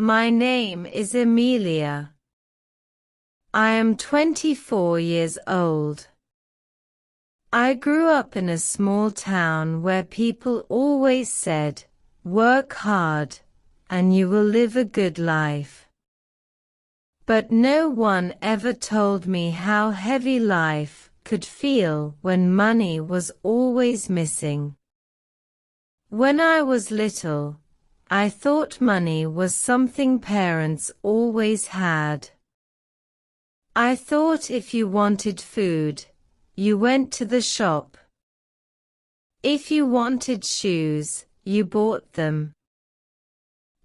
My name is Emilia. I am 24 years old. I grew up in a small town where people always said, "Work hard, and you will live a good life." But no one ever told me how heavy life could feel when money was always missing. When I was little, I thought money was something parents always had. I thought if you wanted food, you went to the shop. If you wanted shoes, you bought them.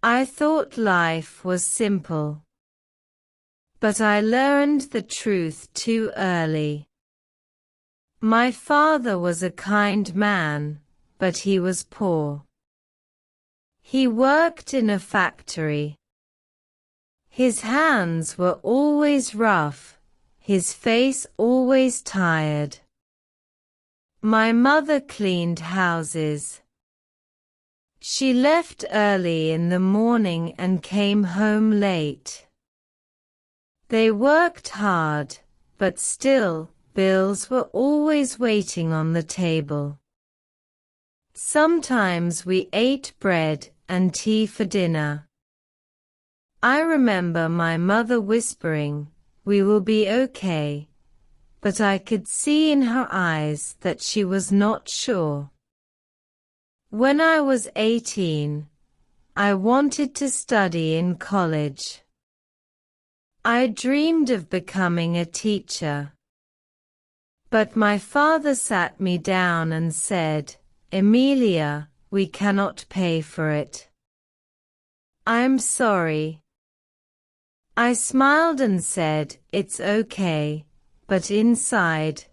I thought life was simple. But I learned the truth too early. My father was a kind man, but he was poor. He worked in a factory. His hands were always rough, his face always tired. My mother cleaned houses. She left early in the morning and came home late. They worked hard, but still, bills were always waiting on the table. Sometimes we ate bread and tea for dinner. I remember my mother whispering, "We will be okay," but I could see in her eyes that she was not sure. When I was 18, I wanted to study in college. I dreamed of becoming a teacher. But my father sat me down and said, "Emilia, we cannot pay for it." "I'm sorry." I smiled and said, "It's okay," but inside,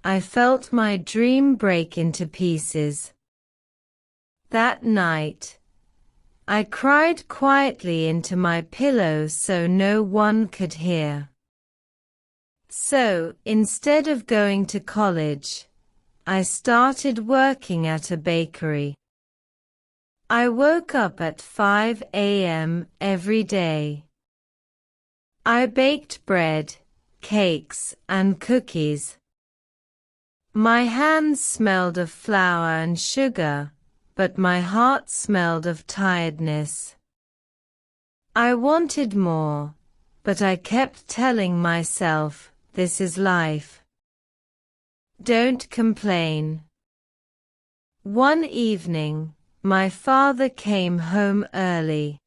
I felt my dream break into pieces. That night, I cried quietly into my pillow so no one could hear. So, instead of going to college, I started working at a bakery. I woke up at 5 a.m. every day. I baked bread, cakes, and cookies. My hands smelled of flour and sugar, but my heart smelled of tiredness. I wanted more, but I kept telling myself, "This is life. Don't complain." One evening, my father came home early.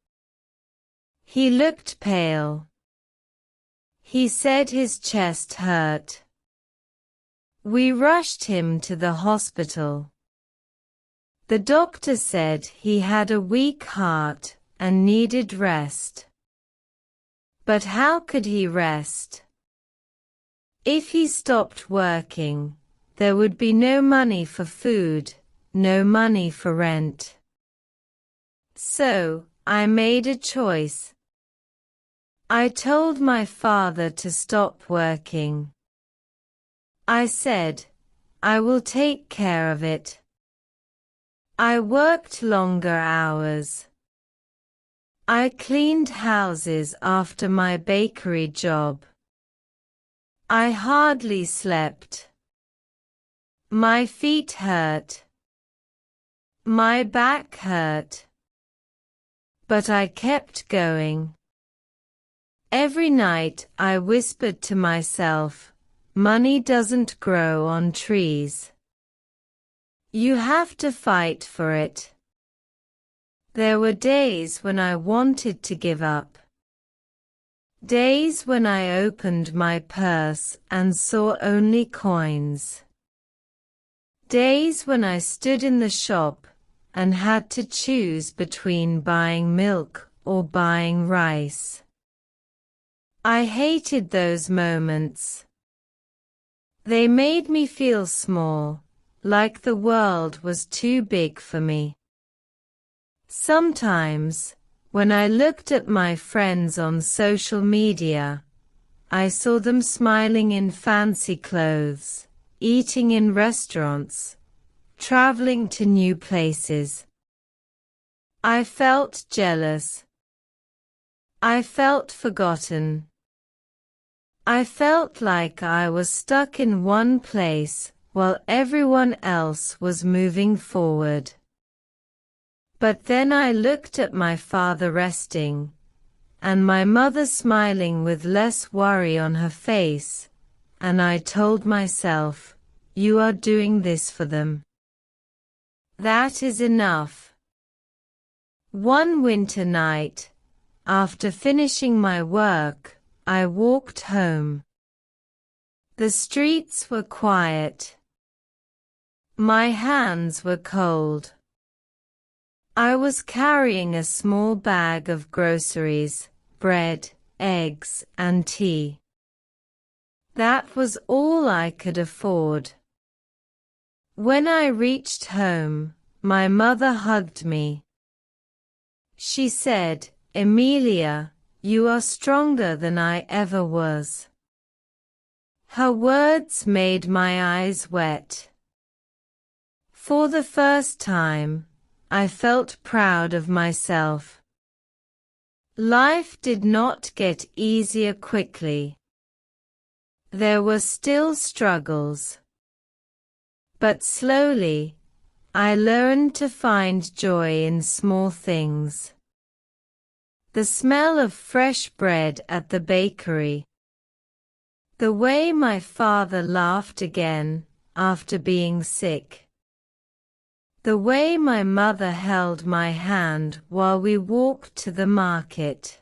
He looked pale. He said his chest hurt. We rushed him to the hospital. The doctor said he had a weak heart and needed rest. But how could he rest? If he stopped working, there would be no money for food, no money for rent. So, I made a choice. I told my father to stop working. I said, "I will take care of it." I worked longer hours. I cleaned houses after my bakery job. I hardly slept. My feet hurt. My back hurt. But I kept going. Every night I whispered to myself, "Money doesn't grow on trees. You have to fight for it." There were days when I wanted to give up. Days when I opened my purse and saw only coins. Days when I stood in the shop and had to choose between buying milk or buying rice. I hated those moments. They made me feel small, like the world was too big for me. Sometimes, when I looked at my friends on social media, I saw them smiling in fancy clothes, eating in restaurants, traveling to new places. I felt jealous. I felt forgotten. I felt like I was stuck in one place while everyone else was moving forward. But then I looked at my father resting, and my mother smiling with less worry on her face, and I told myself, you are doing this for them. That is enough. One winter night, after finishing my work, I walked home. The streets were quiet. My hands were cold. I was carrying a small bag of groceries, bread, eggs, and tea. That was all I could afford. When I reached home, my mother hugged me. She said, "Emilia, you are stronger than I ever was." Her words made my eyes wet. For the first time, I felt proud of myself. Life did not get easier quickly. There were still struggles. But slowly, I learned to find joy in small things. The smell of fresh bread at the bakery. The way my father laughed again after being sick. The way my mother held my hand while we walked to the market.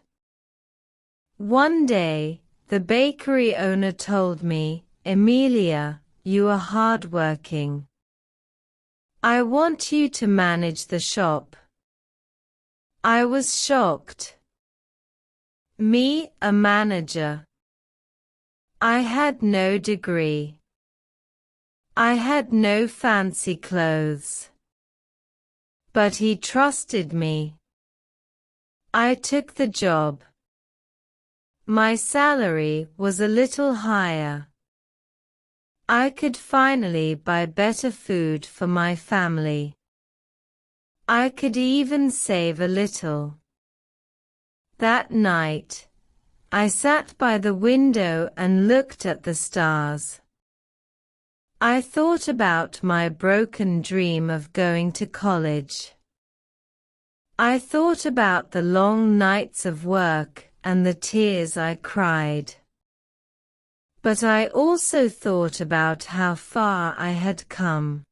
One day, the bakery owner told me, "Emilia, you are hardworking. I want you to manage the shop." I was shocked. Me, a manager. I had no degree. I had no fancy clothes. But he trusted me. I took the job. My salary was a little higher. I could finally buy better food for my family. I could even save a little. That night, I sat by the window and looked at the stars. I thought about my broken dream of going to college. I thought about the long nights of work and the tears I cried. But I also thought about how far I had come.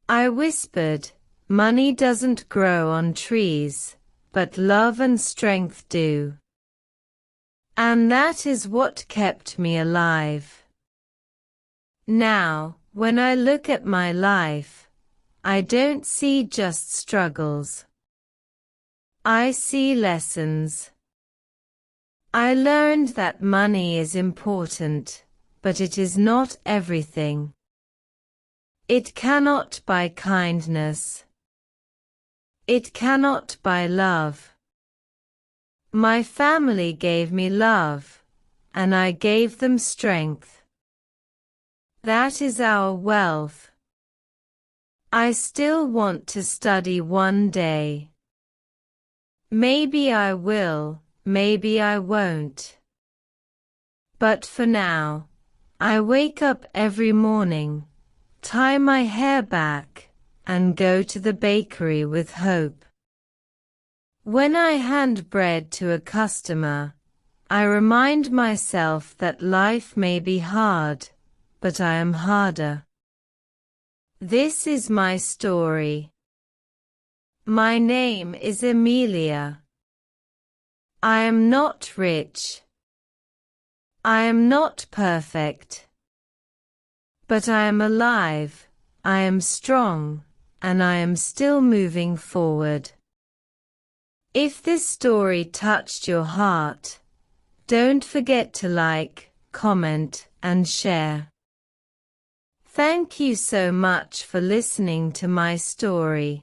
I whispered, "Money doesn't grow on trees, but love and strength do." And that is what kept me alive. Now, when I look at my life, I don't see just struggles. I see lessons. I learned that money is important, but it is not everything. It cannot buy kindness. It cannot buy love. My family gave me love, and I gave them strength. That is our wealth. I still want to study one day. Maybe I will, maybe I won't. But for now, I wake up every morning, tie my hair back, and go to the bakery with hope. When I hand bread to a customer, I remind myself that life may be hard, but I am harder. This is my story. My name is Emilia. I am not rich. I am not perfect. But I am alive, I am strong, and I am still moving forward. If this story touched your heart, don't forget to like, comment, and share. Thank you so much for listening to my story.